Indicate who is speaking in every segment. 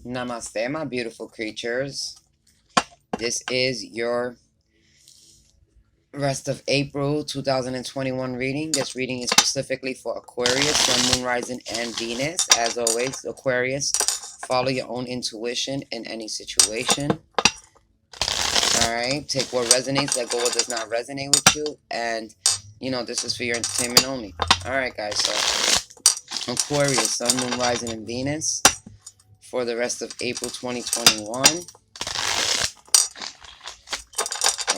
Speaker 1: Namaste, my beautiful creatures. This is your rest of April 2021 reading. This reading is specifically for Aquarius, Sun, Moon, Rising, and Venus. As always, Aquarius, follow your own intuition in any situation. Alright, take what resonates, let go what does not resonate with you. And, this is for your entertainment only. Alright, guys, so Aquarius, Sun, Moon, Rising, and Venus for the rest of April 2021.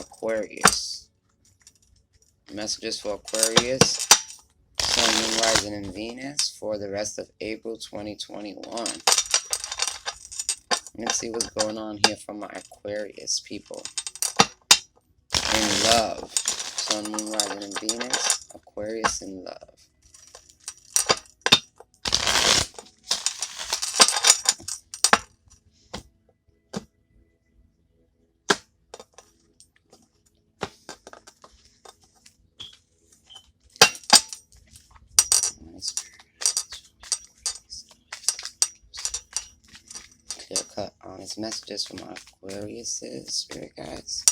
Speaker 1: Aquarius. Messages for Aquarius, Sun, Moon, Rising, and Venus for the rest of April 2021. Let's see what's going on here for my Aquarius people. In love. Sun, Moon, Rising, and Venus. Aquarius in love. Clear-cut, honest messages from my Aquariuses, spirit guides.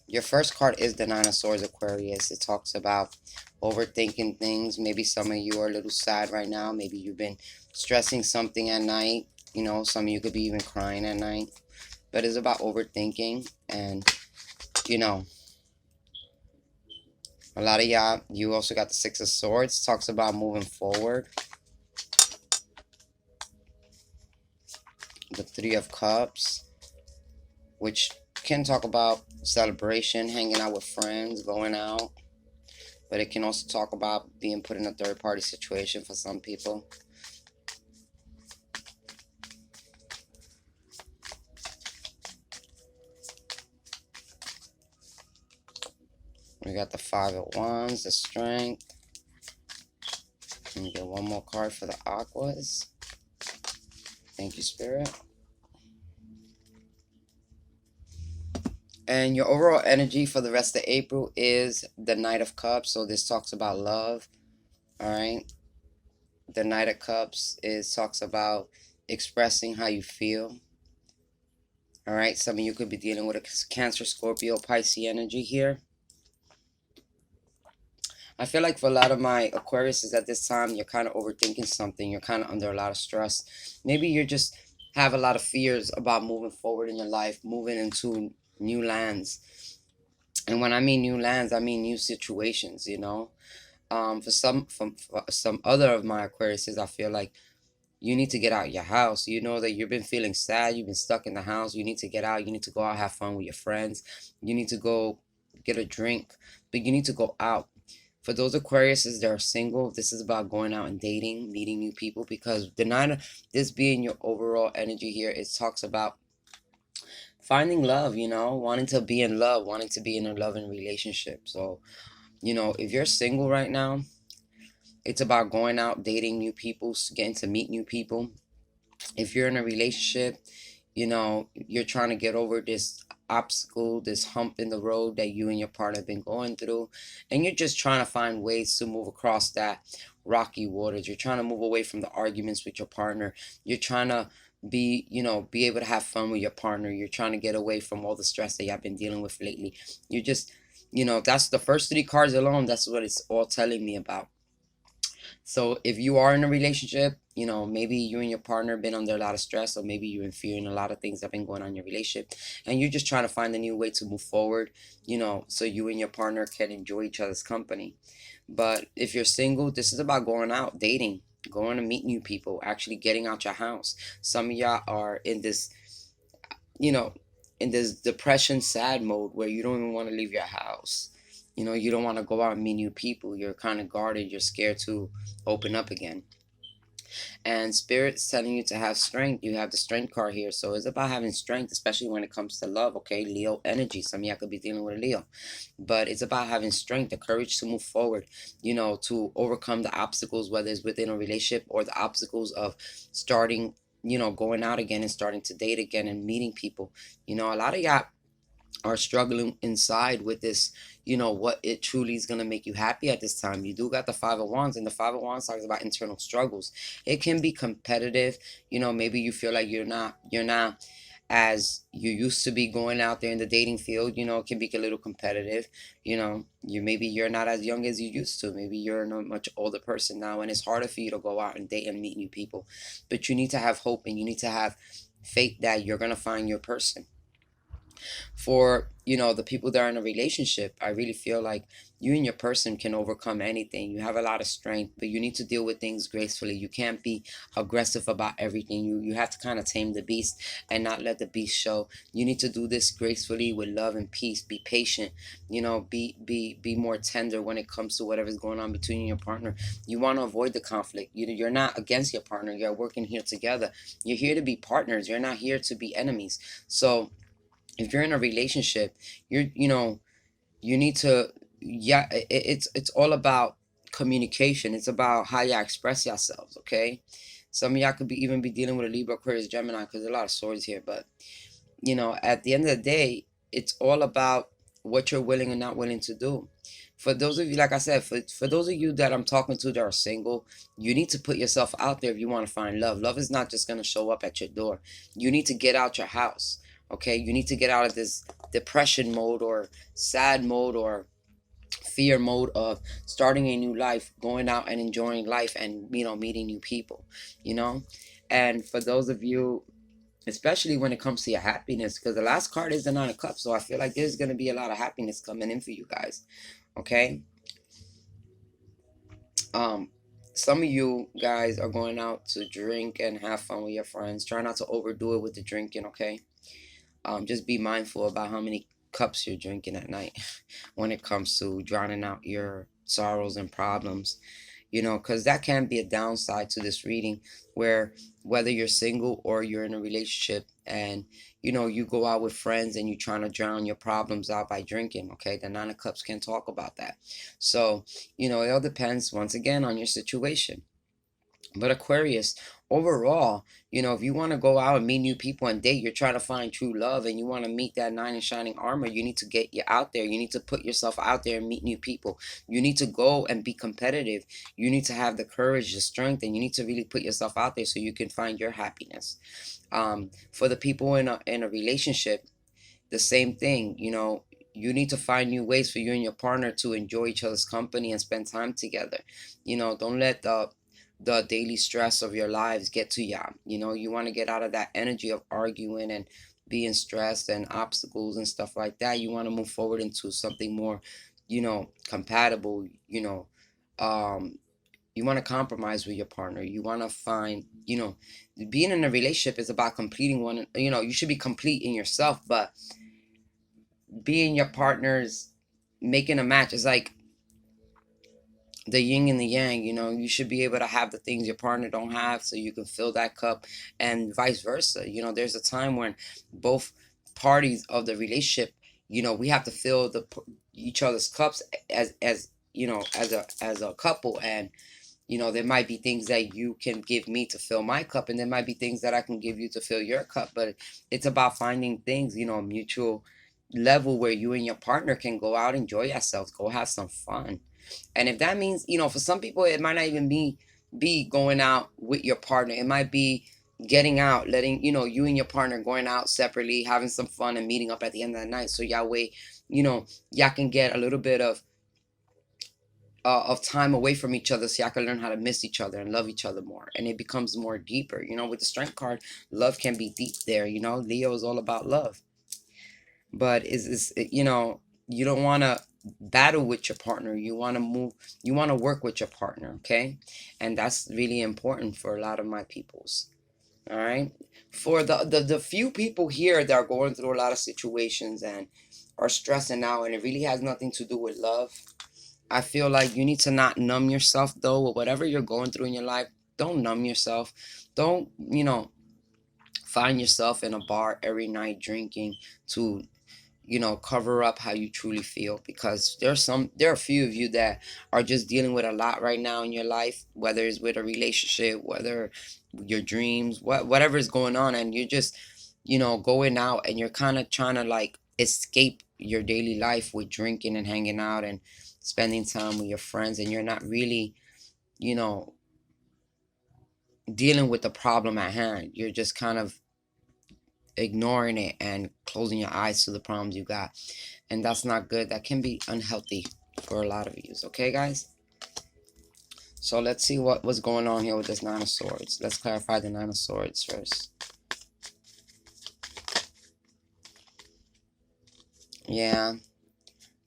Speaker 1: Your first card is the Nine of Swords, Aquarius. It talks about overthinking things. Maybe some of you are a little sad right now. Maybe you've been stressing something at night. Some of you could be even crying at night. But it's about overthinking. And, a lot of y'all, you also got the Six of Swords. Talks about moving forward. The Three of Cups, which can talk about celebration, hanging out with friends, going out. But it can also talk about being put in a third-party situation for some people. We got the Five of Wands, the Strength. Let me get one more card for the Aquas. Thank you, Spirit. And your overall energy for the rest of April is the Knight of Cups. So this talks about love. Alright. The Knight of Cups talks about expressing how you feel. Alright. Some of you could be dealing with a Cancer, Scorpio, Pisces energy here. I feel like for a lot of my Aquariuses at this time, you're kind of overthinking something. You're kind of under a lot of stress. Maybe you just have a lot of fears about moving forward in your life, moving into new lands. And when I mean new lands, I mean new situations, For some other of my Aquariuses, I feel like you need to get out your house. You know that you've been feeling sad. You've been stuck in the house. You need to get out. You need to go out, have fun with your friends. You need to go get a drink. But you need to go out. For those Aquariuses that are single, this is about going out and dating, meeting new people. Because this being your overall energy here, it talks about finding love, wanting to be in love, wanting to be in a loving relationship. So, if you're single right now, it's about going out, dating new people, getting to meet new people. If you're in a relationship, you're trying to get over this obstacle, this hump in the road that you and your partner have been going through, and you're just trying to find ways to move across that rocky waters. You're trying to move away from the arguments with your partner. You're trying to be able to have fun with your partner. You're trying to get away from all the stress that you've been dealing with lately. You just, that's the first three cards alone. That's what it's all telling me about. So if you are in a relationship, maybe you and your partner have been under a lot of stress, or maybe you've been fearing a lot of things that have been going on in your relationship, and you're just trying to find a new way to move forward, so you and your partner can enjoy each other's company. But if you're single, this is about going out, dating, going to meet new people, actually getting out your house. Some of y'all are in this, in this depression, sad mode where you don't even want to leave your house. You don't want to go out and meet new people. You're kind of guarded. You're scared to open up again. And Spirit's telling you to have strength. You have the Strength card here. So it's about having strength, especially when it comes to love, okay? Leo energy. Some of y'all could be dealing with a Leo. But it's about having strength, the courage to move forward, to overcome the obstacles, whether it's within a relationship or the obstacles of starting, going out again and starting to date again and meeting people. A lot of y'all are struggling inside with this, what it truly is going to make you happy at this time. You do got the Five of Wands, and the Five of Wands talks about internal struggles. It can be competitive. Maybe you feel like you're not as you used to be going out there in the dating field. It can be a little competitive. You're not as young as you used to. Maybe you're a much older person now, and it's harder for you to go out and date and meet new people. But you need to have hope, and you need to have faith that you're going to find your person. For the people that are in a relationship, I really feel like you and your person can overcome anything. You have a lot of strength, but you need to deal with things gracefully. You can't be aggressive about everything. You have to kind of tame the beast and not let the beast show. You need to do this gracefully with love and peace. Be patient. Be more tender when it comes to whatever's going on between you and your partner. You want to avoid the conflict. You're not against your partner. You're working here together. You're here to be partners. You're not here to be enemies. So if you're in a relationship, you need to, yeah, it's all about communication. It's about how you express yourselves. Okay, some of y'all could even be dealing with a Libra, Aquarius, Gemini, because there's a lot of swords here. But at the end of the day, it's all about what you're willing and not willing to do. For those of you, like I said, for those of you that I'm talking to that are single, you need to put yourself out there if you want to find love. Love is not just going to show up at your door. You need to get out your house. Okay, you need to get out of this depression mode or sad mode or fear mode of starting a new life, going out and enjoying life, and meeting new people. you know and for those of you, especially when it comes to your happiness, because the last card is the Nine of Cups, so I feel like there's going to be a lot of happiness coming in for you guys. Okay, some of you guys are going out to drink and have fun with your friends. Try not to overdo it with the drinking. Okay, just be mindful about how many cups you're drinking at night when it comes to drowning out your sorrows and problems. Because that can be a downside to this reading, where whether you're single or you're in a relationship and you go out with friends and you're trying to drown your problems out by drinking. Okay, the Nine of Cups can talk about that. So it all depends once again on your situation. But Aquarius, overall, if you want to go out and meet new people and date, you're trying to find true love and you want to meet that knight in shining armor, you need to get you out there. You need to put yourself out there and meet new people. You need to go and be competitive. You need to have the courage, the strength, and you need to really put yourself out there so you can find your happiness. For the people in a relationship, the same thing. You need to find new ways for you and your partner to enjoy each other's company and spend time together. Don't let the daily stress of your lives get to you. You want to get out of that energy of arguing and being stressed and obstacles and stuff like that. You want to move forward into something more, compatible. You want to compromise with your partner. You want to find, being in a relationship is about completing one. You should be complete in yourself, but being your partner's making a match is like the yin and the yang. You should be able to have the things your partner don't have so you can fill that cup, and vice versa. There's a time when both parties of the relationship, we have to fill each other's cups as a couple. And there might be things that you can give me to fill my cup, and there might be things that I can give you to fill your cup. But it's about finding things, mutual level where you and your partner can go out, enjoy yourselves, go have some fun. And if that means, for some people, it might not even be going out with your partner. It might be getting out, letting, you and your partner going out separately, having some fun and meeting up at the end of the night. So y'all can get a little bit of time away from each other, so y'all can learn how to miss each other and love each other more, and it becomes more deeper. With the Strength card, love can be deep there. Leo is all about love, but you don't want to battle with your partner. You want to move, you want to work with your partner. Okay, and that's really important for a lot of my peoples. All right, for the few people here that are going through a lot of situations and are stressing out, and it really has nothing to do with love, I feel like you need to not numb yourself, though, with whatever you're going through in your life. Don't numb yourself. Don't, find yourself in a bar every night drinking to, cover up how you truly feel. Because there are a few of you that are just dealing with a lot right now in your life, whether it's with a relationship, whether your dreams, whatever is going on, and you're just, going out and you're kind of trying to like escape your daily life with drinking and hanging out and spending time with your friends, and you're not really, you know, dealing with the problem at hand. You're just kind of ignoring it and closing your eyes to the problems you got. And that's not good. That can be unhealthy for a lot of you. Okay, guys? So let's see what was going on here with this Nine of Swords. Let's clarify the Nine of Swords first. Yeah.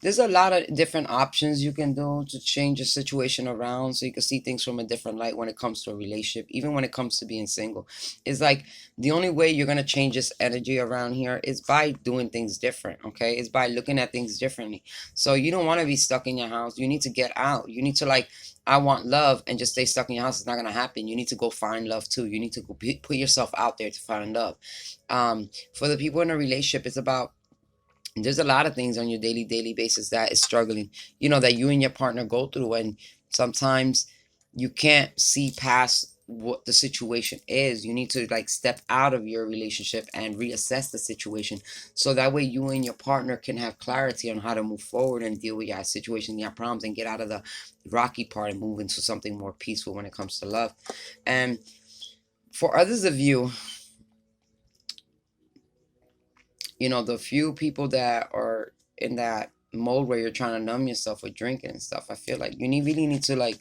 Speaker 1: There's a lot of different options you can do to change your situation around so you can see things from a different light when it comes to a relationship, even when it comes to being single. It's like the only way you're going to change this energy around here is by doing things different, okay? It's by looking at things differently. So you don't want to be stuck in your house. You need to get out. You need to, like, I want love and just stay stuck in your house. It's not going to happen. You need to go find love too. You need to go put yourself out there to find love. For the people in a relationship, it's about, there's a lot of things on your daily basis that is struggling, that you and your partner go through, and sometimes you can't see past what the situation is. You need to, like, step out of your relationship and reassess the situation, so that way you and your partner can have clarity on how to move forward and deal with your situation, your problems, and get out of the rocky part and move into something more peaceful when it comes to love. And for others of you, the few people that are in that mode where you're trying to numb yourself with drinking and stuff, I feel like really need to, like,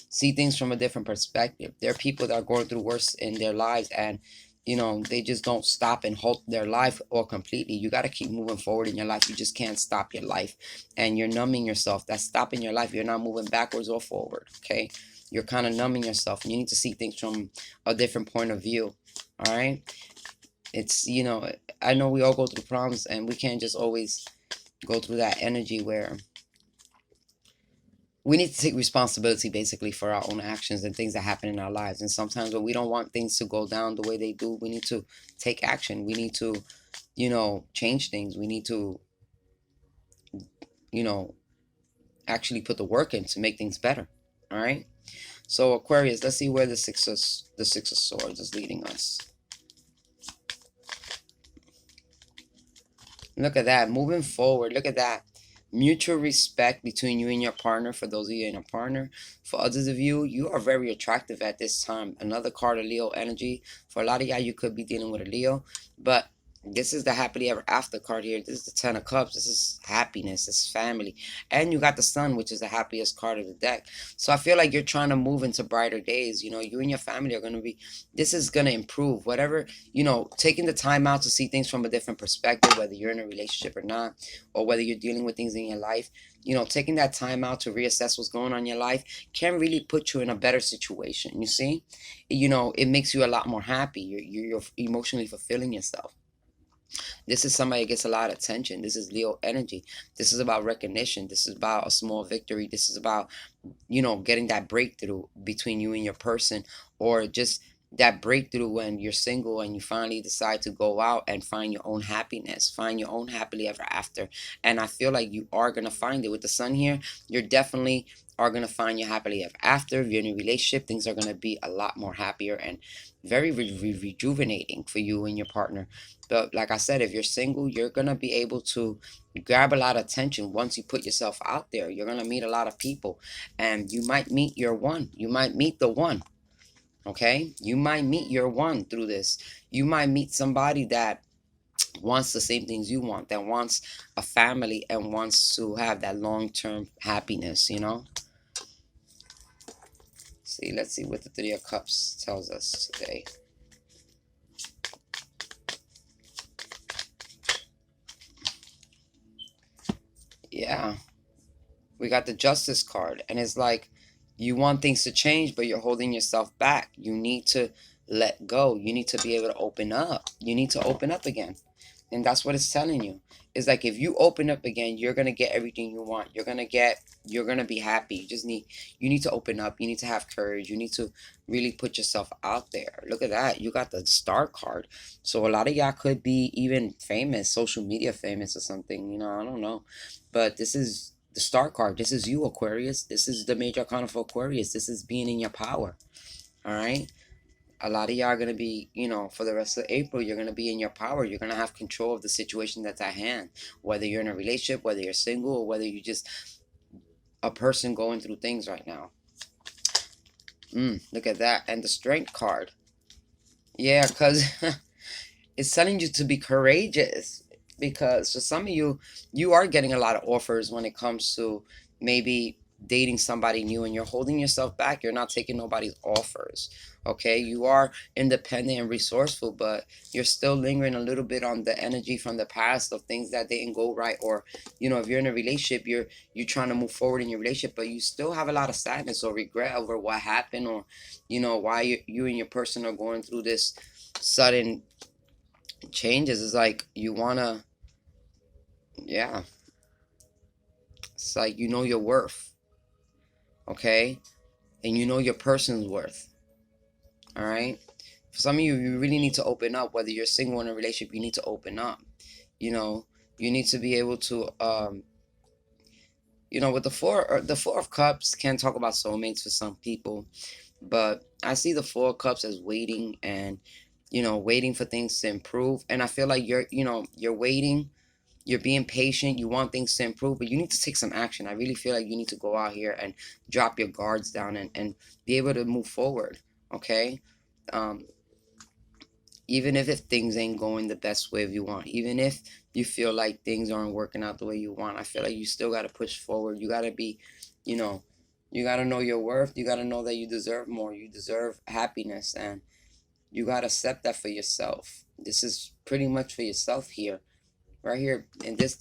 Speaker 1: see things from a different perspective. There are people that are going through worse in their lives, and they just don't stop and halt their life or completely. You got to keep moving forward in your life. You just can't stop your life, and you're numbing yourself. That's stopping your life. You're not moving backwards or forward. Okay, you're kind of numbing yourself, and you need to see things from a different point of view. All right. It's, I know we all go through problems, and we can't just always go through that energy where we need to take responsibility basically for our own actions and things that happen in our lives. And sometimes when we don't want things to go down the way they do, we need to take action. We need to, change things. We need to, actually put the work in to make things better. All right. So Aquarius, let's see where the Six of Swords is leading us. Look at that. Moving forward. Look at that. Mutual respect between you and your partner. For those of you and your partner. For others of you, you are very attractive at this time. Another card of Leo energy. For a lot of y'all, you could be dealing with a Leo. But this is the happily ever after card here. This is the Ten of Cups. This is happiness. This is family. And you got the Sun, which is the happiest card of the deck. So I feel like you're trying to move into brighter days. You and your family are going to be, this is going to improve. Whatever, taking the time out to see things from a different perspective, whether you're in a relationship or not, or whether you're dealing with things in your life, taking that time out to reassess what's going on in your life can really put you in a better situation. You see, it makes you a lot more happy. You're emotionally fulfilling yourself. This is somebody that gets a lot of attention. This is Leo energy. This is about recognition. This is about a small victory. This is about, getting that breakthrough between you and your person, or just that breakthrough when you're single and you finally decide to go out and find your own happiness, find your own happily ever after. And I feel like you are going to find it with the Sun here. You're definitely are going to find your happily ever after. If you're in a relationship, things are going to be a lot more happier and very rejuvenating for you and your partner. But like I said, if you're single, you're going to be able to grab a lot of attention once you put yourself out there. You're going to meet a lot of people, and you might meet your one. You might meet the one. Okay? You might meet your one through this. You might meet somebody that wants the same things you want, that wants a family and wants to have that long-term happiness, See, let's see what the Three of Cups tells us today. Yeah. We got the Justice card, and it's like you want things to change, but you're holding yourself back. You need to let go. You need to be able to open up. You need to open up again. And that's what it's telling you. It's like if you open up again, you're going to get everything you want. You're going to be happy. You need to open up. You need to have courage. You need to really put yourself out there. Look at that. You got the Star card. So a lot of y'all could be even famous, social media famous or something. I don't know. But this is the Star card. This is you, Aquarius. This is the major arcana for Aquarius. This is being in your power. All right. A lot of y'all are going to be, for the rest of April, you're going to be in your power. You're going to have control of the situation that's at hand, whether you're in a relationship, whether you're single, or whether you're just a person going through things right now. Look at that. And the strength card. Yeah, because it's telling you to be courageous, because for some of you, you are getting a lot of offers when it comes to maybe dating somebody new, and you're holding yourself back. You're not taking nobody's offers. Okay, you are independent and resourceful, but you're still lingering a little bit on the energy from the past of things that didn't go right. Or if you're in a relationship, you're trying to move forward in your relationship, but you still have a lot of sadness or regret over what happened, or why you and your person are going through this sudden changes. Is like you wanna, yeah, it's like your worth. Okay, and your person's worth. All right, for some of you, you really need to open up. Whether you're single or in a relationship, you need to open up. You need to be able to with the four of cups, can't talk about soulmates for some people, but I see the four of cups as waiting, and waiting for things to improve. And I feel like you're waiting. You're being patient. You want things to improve, but you need to take some action. I really feel like you need to go out here and drop your guards down, and be able to move forward. Okay, um, even if things ain't going the best way you want, even if you feel like things aren't working out the way you want, I feel like you still got to push forward. You got to be, you know, you got to know your worth. You got to know that you deserve more. You deserve happiness, and you got to accept that for yourself. This is pretty much for yourself here, right here. And this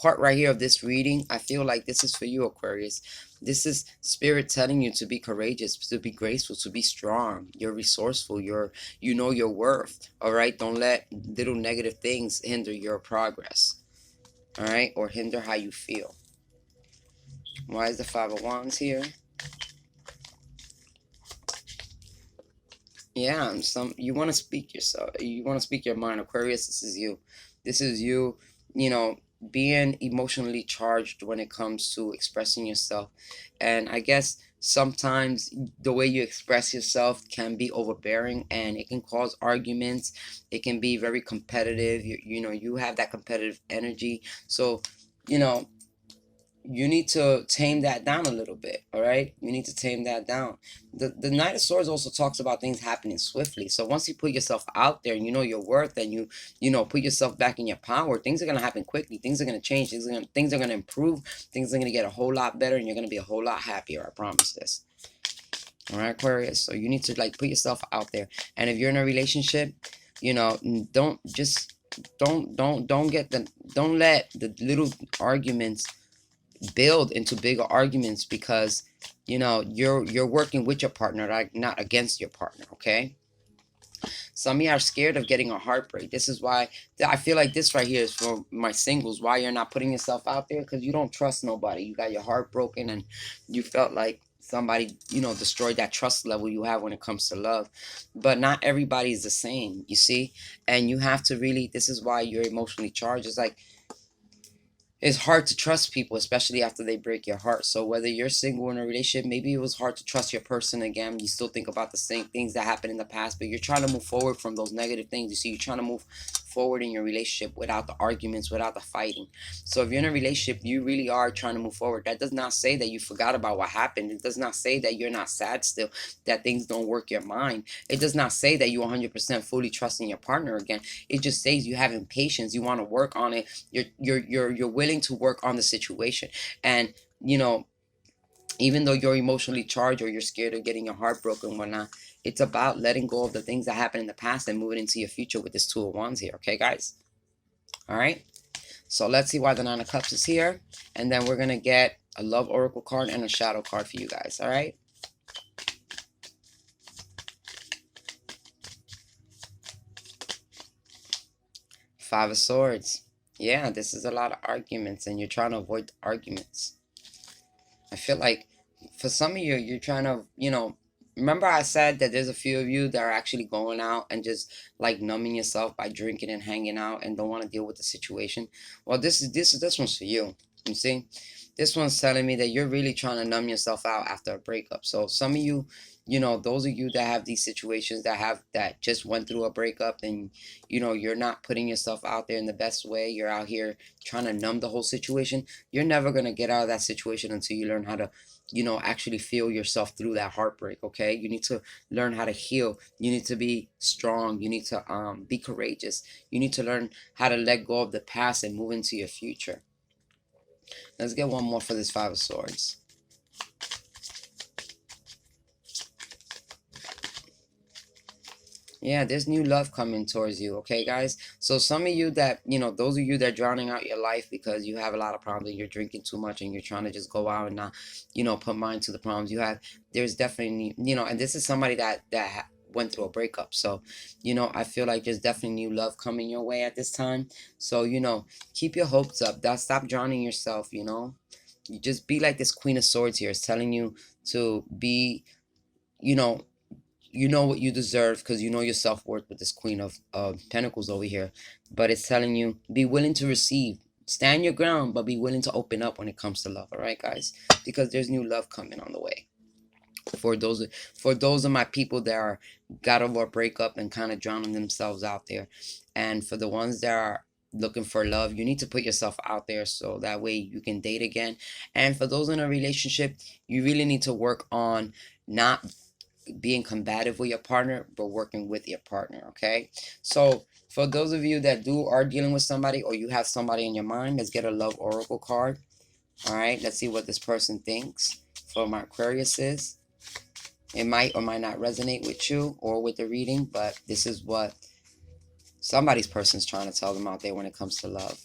Speaker 1: part right here of this reading, I feel like this is for you, Aquarius. This is spirit telling you to be courageous, to be graceful, to be strong. You're resourceful. You know your worth. All right, don't let little negative things hinder your progress. All right, or hinder how you feel. Why is the Five of Wands here? Yeah, you want to speak yourself. You want to speak your mind, Aquarius. This is you. This is you. You know, being emotionally charged when it comes to expressing yourself, and I guess sometimes the way you express yourself can be overbearing, and it can cause arguments. It can be very competitive. You have that competitive energy. So, you know, you need to tame that down a little bit. All right, you need to tame that down. The Knight of Swords also talks about things happening swiftly. So once you put yourself out there, and you know your worth, and you put yourself back in your power, things are going to happen quickly. Things are going to change. Things are going to improve. Things are going to get a whole lot better, and you're going to be a whole lot happier. I promise this. All right, Aquarius. So you need to put yourself out there. And if you're in a relationship, don't let the little arguments build into bigger arguments, because you're working with your partner, not against your partner. Okay, some of you are scared of getting a heartbreak. This is why I feel like this right here is for my singles. Why you're not putting yourself out there? Because you don't trust nobody. You got your heart broken, and you felt like somebody destroyed that trust level you have when it comes to love. But not everybody is the same, you see. And you have to really, this is why you're emotionally charged. It's like, it's hard to trust people, especially after they break your heart. So whether you're single or in a relationship, maybe it was hard to trust your person again. You still think about the same things that happened in the past, but you're trying to move forward from those negative things. You see, you're trying to move forward in your relationship without the arguments, without the fighting. So if you're in a relationship, you really are trying to move forward. That does not say that you forgot about what happened. It does not say that you're not sad still, that things don't work your mind. It does not say that you 100% fully trusting your partner again. It just says you having patience. You want to work on it. You're willing to work on the situation. And even though you're emotionally charged, or you're scared of getting your heart broken, whatnot, it's about letting go of the things that happened in the past and moving into your future with this Two of Wands here. Okay, guys? All right, so let's see why the Nine of Cups is here, and then we're gonna get a love oracle card and a shadow card for you guys. All right, Five of Swords. Yeah, this is a lot of arguments, and you're trying to avoid the arguments. I feel like for some of you, you're trying to, remember I said that there's a few of you that are actually going out and just numbing yourself by drinking and hanging out and don't want to deal with the situation. Well, this one's for you. You see, this one's telling me that you're really trying to numb yourself out after a breakup. So some of you, those of you that have these situations, that just went through a breakup, and you're not putting yourself out there in the best way. You're out here trying to numb the whole situation. You're never going to get out of that situation until you learn how to actually feel yourself through that heartbreak. Okay, you need to learn how to heal. You need to be strong. You need to be courageous. You need to learn how to let go of the past and move into your future. Let's get one more for this Five of Swords. Yeah, there's new love coming towards you, okay, guys? So some of you that, those of you that are drowning out your life because you have a lot of problems and you're drinking too much and you're trying to just go out and not, put mind to the problems you have, there's definitely, and this is somebody that went through a breakup. So, I feel like there's definitely new love coming your way at this time. So, keep your hopes up. Stop drowning yourself, You just be like this Queen of Swords here. It's telling you to be, you know, what you deserve because you know your self-worth with this Queen of Pentacles over here. But it's telling you, be willing to receive. Stand your ground, but be willing to open up when it comes to love. All right, guys? Because there's new love coming on the way. For those of my people that are got over a breakup and kind of drowning themselves out there. And for the ones that are looking for love, you need to put yourself out there so that way you can date again. And for those in a relationship, you really need to work on not being combative with your partner, but working with your partner. Okay, so for those of you that are dealing with somebody, or you have somebody in your mind, let's get a love oracle card. All right, let's see what this person thinks for my Aquarius is. It might or might not resonate with you or with the reading, but this is what somebody's person's trying to tell them out there when it comes to love.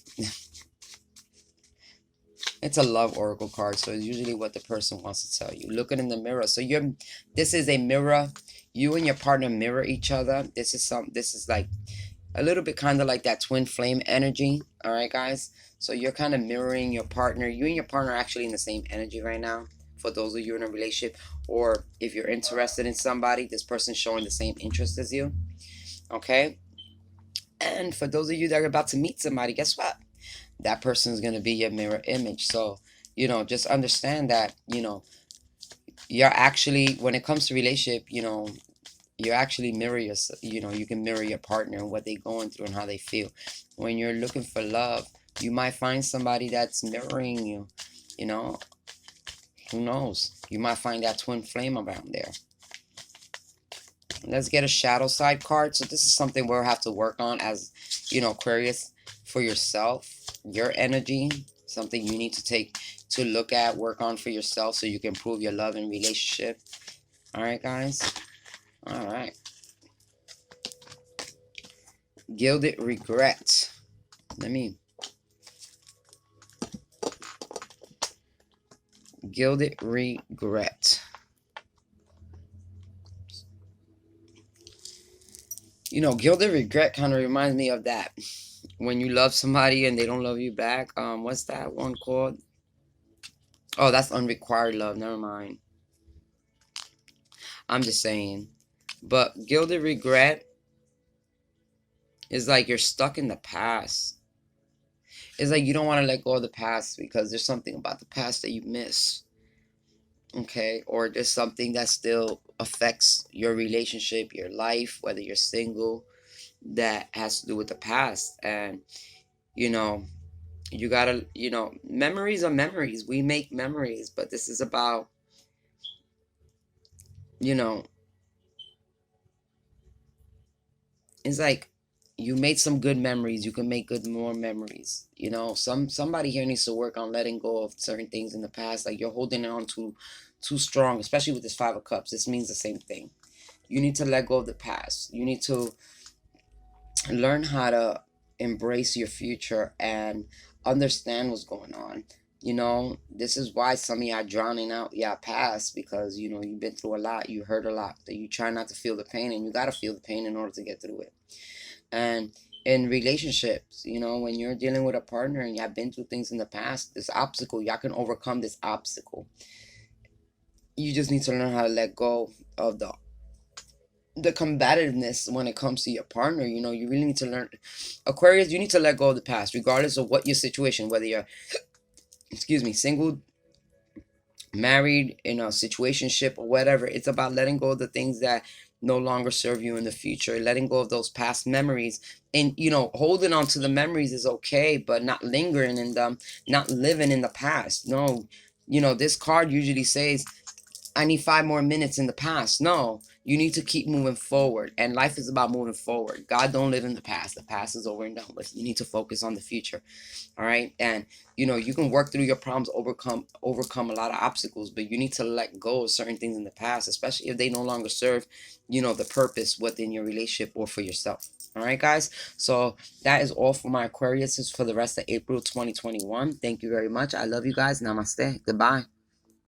Speaker 1: It's a love oracle card, so it's usually what the person wants to tell you. Look it in the mirror. So this is a mirror. You and your partner mirror each other. This is like a little bit kind of like that twin flame energy. All right, guys. So you're kind of mirroring your partner. You and your partner are actually in the same energy right now. For those of you in a relationship, or if you're interested in somebody, this person's showing the same interest as you. Okay. And for those of you that are about to meet somebody, guess what? That person is going to be your mirror image. So, just understand that, you're actually, when it comes to relationship, you actually mirror yourself. You can mirror your partner and what they're going through and how they feel. When you're looking for love, you might find somebody that's mirroring you. Who knows? You might find that twin flame around there. Let's get a shadow side card. So this is something we'll have to work on as, Aquarius, for yourself, your energy, something you need to take to look at, work on for yourself so you can improve your love and relationship. All right, guys? All right. Gilded regret. Gilded regret. Gilded regret kind of reminds me of that. When you love somebody and they don't love you back. What's that one called? Oh, that's unrequited love. Never mind. I'm just saying. But gilded regret is like you're stuck in the past. It's like you don't want to let go of the past because there's something about the past that you miss. Okay? Or there's something that still affects your relationship, your life, whether you're single, that has to do with the past. And, you gotta, memories are memories. We make memories, but this is about, it's like you made some good memories. You can make more memories. Somebody here needs to work on letting go of certain things in the past. Like you're holding on too strong, especially with this Five of Cups. This means the same thing. You need to let go of the past. You need to learn how to embrace your future and understand what's going on. This is why some of y'all drowning out your past, because you've been through a lot, you hurt a lot, that you try not to feel the pain, and you got to feel the pain in order to get through it. And in relationships, when you're dealing with a partner and y'all been through things in the past, this obstacle, y'all can overcome this obstacle. You just need to learn how to let go of the combativeness when it comes to your partner. You really need to learn. Aquarius, you need to let go of the past, regardless of what your situation, whether you're excuse me, single, married, in a situationship or whatever. It's about letting go of the things that no longer serve you in the future, letting go of those past memories. And holding on to the memories is okay, but not lingering in them, not living in the past. No, this card usually says, I need 5 more minutes in the past. No, you need to keep moving forward. And life is about moving forward. God don't live in the past. The past is over and done with. You need to focus on the future. All right. And you can work through your problems, overcome a lot of obstacles, but you need to let go of certain things in the past, especially if they no longer serve, the purpose within your relationship or for yourself. All right, guys. So that is all for my Aquarius for the rest of April 2021. Thank you very much. I love you guys. Namaste. Goodbye.